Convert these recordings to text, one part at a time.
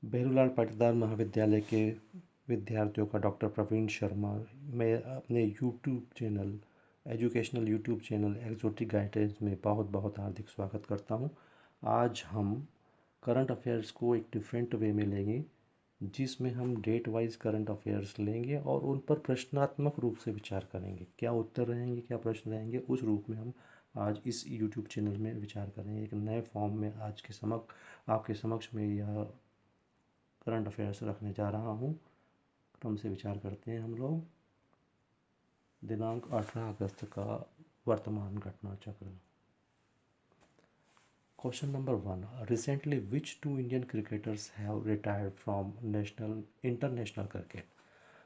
बेरूलाल पाटीदार महाविद्यालय के विद्यार्थियों का डॉक्टर प्रवीण शर्मा। मैं अपने YouTube channel, educational YouTube channel exotic guidance में बहुत बहुत हार्दिक स्वागत करता हूं। आज हम करंट अफेयर्स को एक डिफरेंट वे में लेंगे, जिसमें हम डेट वाइज करंट अफेयर्स लेंगे और उन पर प्रश्नात्मक रूप से विचार करेंगे। क्या उत्तर रहेंगे, क्या प्रश्न रहेंगे, उस रूप में हम आज इस यूट्यूब चैनल में विचार करेंगे। एक नए फॉर्म में आज के आपके समक्ष में यह करंट अफेयर्स रखने जा रहा हूँ। क्रम से विचार करते हैं हम लोग। दिनांक 18 अगस्त का वर्तमान घटना चक्र। Question number 1, recently which two Indian cricketers have retired from national international cricket.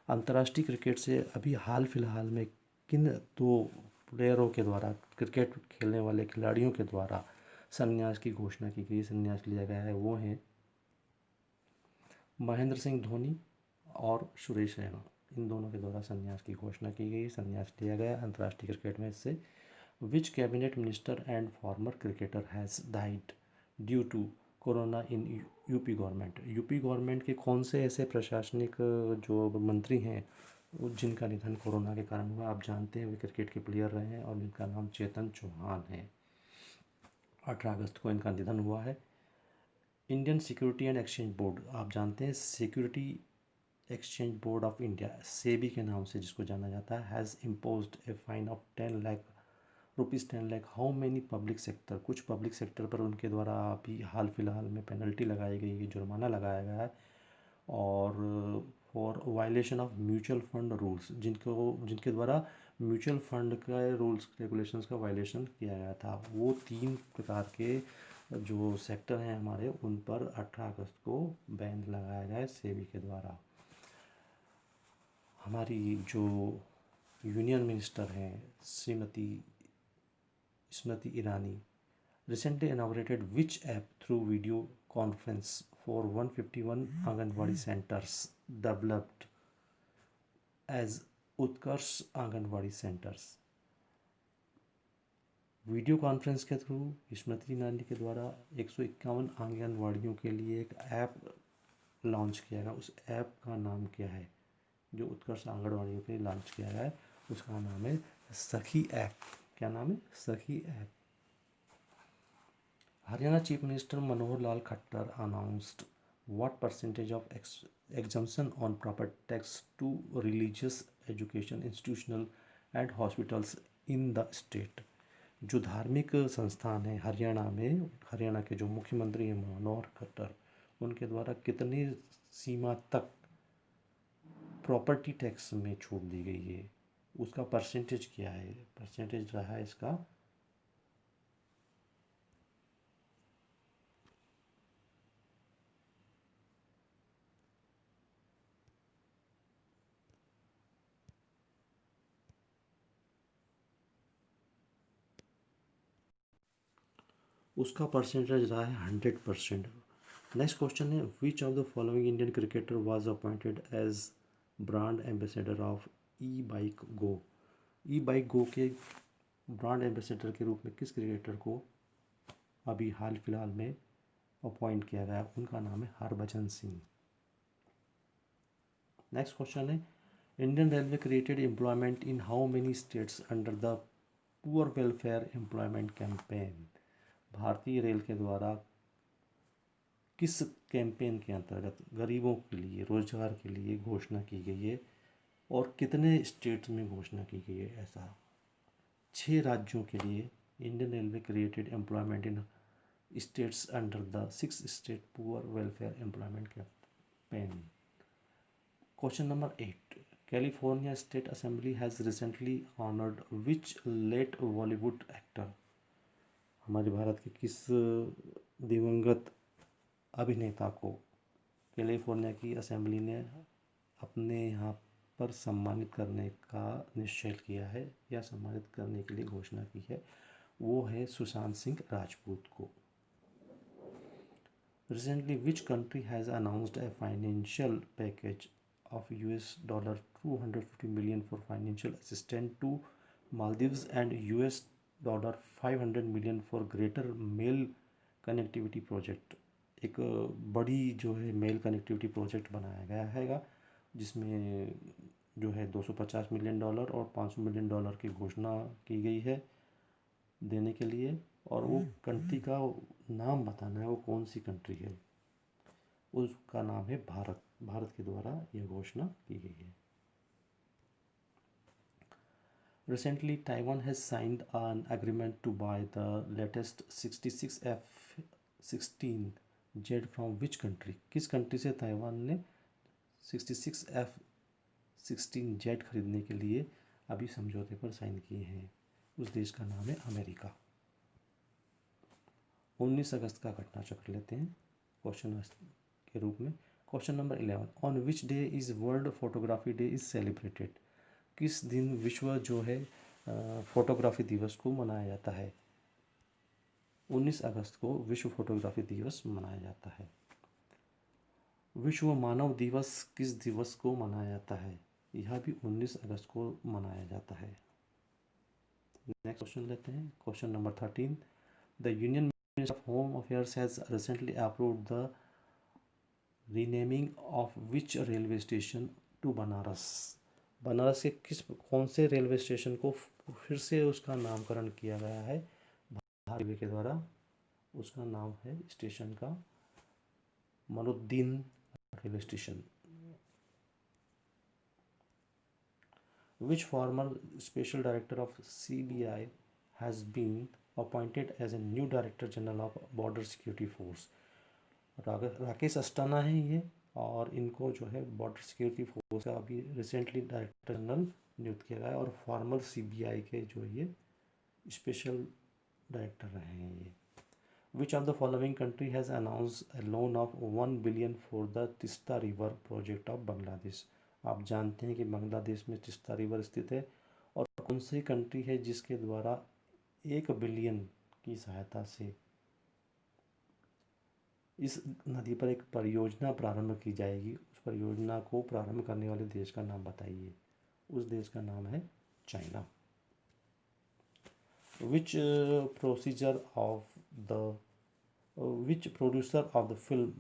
अंतर्राष्ट्रीय क्रिकेट से अभी हाल फिलहाल में किन दो प्लेयरों के द्वारा, क्रिकेट खेलने वाले खिलाड़ियों के द्वारा संन्यास की घोषणा की गई, संन्यास लिया गया है, वो हैं महेंद्र सिंह धोनी और सुरेश रैना। इन दोनों के द्वारा संन्यास की घोषणा की गई, संन्यास लिया गया अंतर्राष्ट्रीय क्रिकेट में इससे। Which cabinet minister and former cricketer has died due to corona in UP government. UP government के कौन से ऐसे प्रशासनिक जो मंत्री हैं जिनका निधन कोरोना के कारण हुआ। आप जानते हैं वे क्रिकेट के प्लेयर रहे हैं और इनका नाम चेतन चौहान है। 18 अगस्त को इनका निधन हुआ है। Indian security and exchange board, आप जानते हैं security exchange board of India, SEBI के नाम से जिसको जाना जाता है, has imposed a fine of 10 lakh rupees. 10 lakh how many public sector, कुछ पब्लिक सेक्टर पर उनके द्वारा अभी हाल फिलहाल में पेनल्टी लगाई गई है, जुर्माना लगाया गया है। और for violation of mutual fund rules, जिनके द्वारा म्यूचुअल फंड का रूल्स रेगुलेशंस का वायलेशन किया गया था। वो 3 प्रकार के जो सेक्टर हैं हमारे, उन पर 18 अगस्त को बैन लगाया गया है सेबी के द्वारा। हमारी जो यूनियन मिनिस्टर हैं Shrimati Smriti Irani, recently inaugurated which app through video conference for 151 anganwadi centers developed as Utkarsh anganwadi centres. Video conference के थ्रू स्मृति ईरानी के द्वारा 151 आंगनवाड़ियों के लिए एक ऐप लॉन्च किया गया। उस ऐप का नाम क्या है जो उत्कर्ष आंगनवाड़ियों के लिए लॉन्च किया गया है? उसका नाम है सखी ऐप। क्या नाम है? सखी app. Haryana Chief Minister Manohar Lal Khattar announced what percentage of exemption on property tax to religious education institutional and hospitals in the state। जो धार्मिक संस्थान है हरियाणा में, हरियाणा के जो मुख्यमंत्री हैं मनोहर खट्टर, उनके द्वारा कितनी सीमा तक प्रॉपर्टी टैक्स में छूट दी गई है, उसका परसेंटेज क्या है? परसेंटेज रहा है इसका उसका परसेंटेज रहा है 100%। नेक्स्ट क्वेश्चन है, which of the following Indian cricketer was appointed as brand ambassador of e bike go. E bike go के ब्रांड एम्बेसडर के रूप में किस क्रिकेटर को अभी हाल फिलहाल में अपॉइंट किया गया? उनका नाम है हरभजन सिंह। नेक्स्ट क्वेश्चन है, Indian railway created employment in how many states under the poor welfare employment campaign. भारतीय रेल के द्वारा किस कैंपेन के अंतर्गत गरीबों के लिए रोजगार के लिए घोषणा की गई है और कितने स्टेट्स में घोषणा की गई है? ऐसा 6 राज्यों के लिए Indian railway created employment in states under the 6 state poor welfare employment campaign. Question number 8, California state assembly has recently honoured which late Bollywood actor. हमारे भारत के किस दिवंगत अभिनेता को कैलिफोर्निया की असेंबली ने अपने यहाँ पर सम्मानित करने का निश्चय किया है या सम्मानित करने के लिए घोषणा की है? वो है सुशांत सिंह राजपूत को। Recently which country has announced a financial package of $250 million for financial assistant to Maldives and $500 million for greater Male connectivity project एक बड़ी जो है मेल कनेक्टिविटी प्रोजेक्ट बनाया गया हैगा, जिसमें जो है $250 मिलियन और $500 मिलियन की घोषणा की गई है देने के लिए। और वो कंट्री का नाम बताना है, वो कौन सी कंट्री है। उसका नाम है भारत। भारत के द्वारा यह घोषणा की गई है। Recently, Taiwan has signed an agreement to buy the latest 66 F-16 jet from which country. किस कंट्री से ताइवान ने 66 F-16 जेट खरीदने के लिए अभी समझौते पर साइन किए हैं। उस देश का नाम है अमेरिका। 19 अगस्त का घटना चक्र लेते हैं क्वेश्चन के रूप में। Question number 11, on which day is world photography day is celebrated. किस दिन विश्व जो है फोटोग्राफी दिवस को मनाया जाता है। 19 अगस्त को विश्व फोटोग्राफी दिवस मनाया जाता है। विश्व मानव दिवस किस दिवस को मनाया जाता है। यह भी 19 अगस्त को मनाया जाता है। नेक्स्ट क्वेश्चन लेते हैं question number 13, the union minister of home affairs has recently approved the renaming of which railway station to Banaras. Banaras के कौन से रेलवे स्टेशन को फिर से उसका नामकरण किया गया है रेलवे के द्वारा। उसका नाम है स्टेशन का Manuddin railway station. Which former special director of CBI has been appointed as a new director general of border security force. Rakesh Asthana है ये, और इनको जो है बॉर्डर सिक्योरिटी फोर्स का अभी रिसेंटली डायरेक्टर जनरल नियुक्त किया गया है, और फॉर्मर CBI के जो ये स्पेशल डायरेक्टर रहे हैं ये। विच of the following country has announce A loan of 1 billion for the Teesta river project of Bangladesh. आप जानते हैं कि बांग्लादेश में तिस्ता रिवर स्थित है, और कौन सी कंट्री है जिसके द्वारा 1 बिलियन की सहायता से इस नदी पर एक परियोजना प्रारंभ की जाएगी। उस परियोजना को प्रारंभ करने वाले देश का नाम बताइए। उस देश का नाम है China. Which procedure of the which producer of the film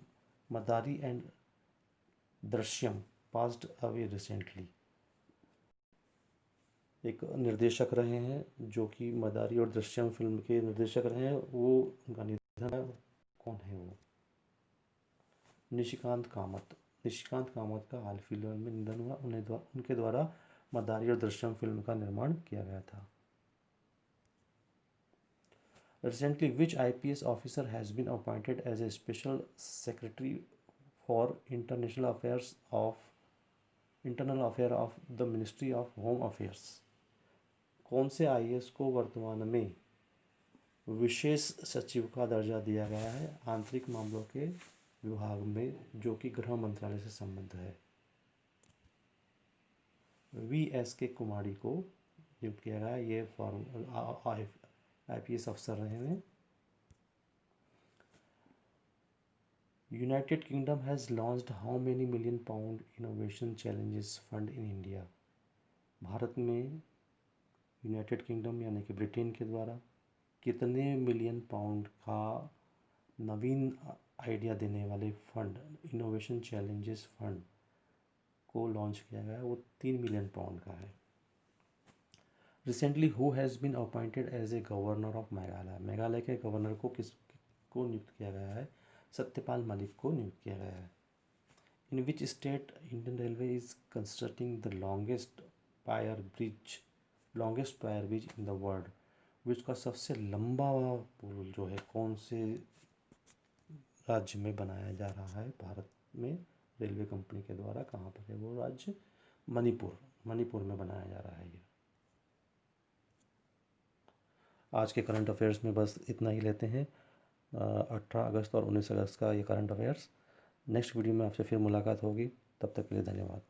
Madari and Drishyam passed away recently। एक निर्देशक रहे हैं जो कि मदारी और दृश्यम फिल्म के निर्देशक रहे हैं, वो उनका निधन है। कौन है वो? निशिकांत कामत। निशिकांत कामत का हाल फिलहाल में निधन हुआ। उनके द्वारा मदारी और दृश्यम फिल्म का निर्माण किया गया था। Recently, which IPS officer has been appointed as a special secretary for internal affairs of the Ministry of Home Affairs। कौन से IAS को वर्तमान में विशेष सचिव का दर्जा दिया गया है आंतरिक मामलों के विभाग में, जो कि गृह मंत्रालय से संबद्ध है। VSK कुमारी को नियुक्त किया गया। ये IPS अफसर रहे हैं। United kingdom has launched how many million pound innovation challenges fund in India. Bharat में यूनाइटेड किंगडम यानी कि ब्रिटेन के द्वारा कितने मिलियन पाउंड का नवीन आइडिया देने वाले फंड इनोवेशन चैलेंजेस फंड को लॉन्च किया गया है। वो 3 मिलियन पाउंड का है। Recently who has been appointed as a governor of Meghalaya. Meghalaya के गवर्नर को किसको नियुक्त किया गया है? सत्यपाल मलिक को नियुक्त किया गया है। In which state Indian railway is constructing the longest pier bridge in the world. विश्व का सबसे लंबा पुल जो है कौन से राज्य में बनाया जा रहा है? भारत में रेलवे कंपनी के द्वारा। कहाँ पर है वो राज्य? मणिपुर में बनाया जा रहा है ये। आज के करंट अफेयर्स में बस इतना ही लेते हैं। 18 अगस्त और 19 अगस्त का ये करंट अफेयर्स। नेक्स्ट वीडियो में आपसे फिर मुलाकात होगी। तब तक के लिए धन्यवाद।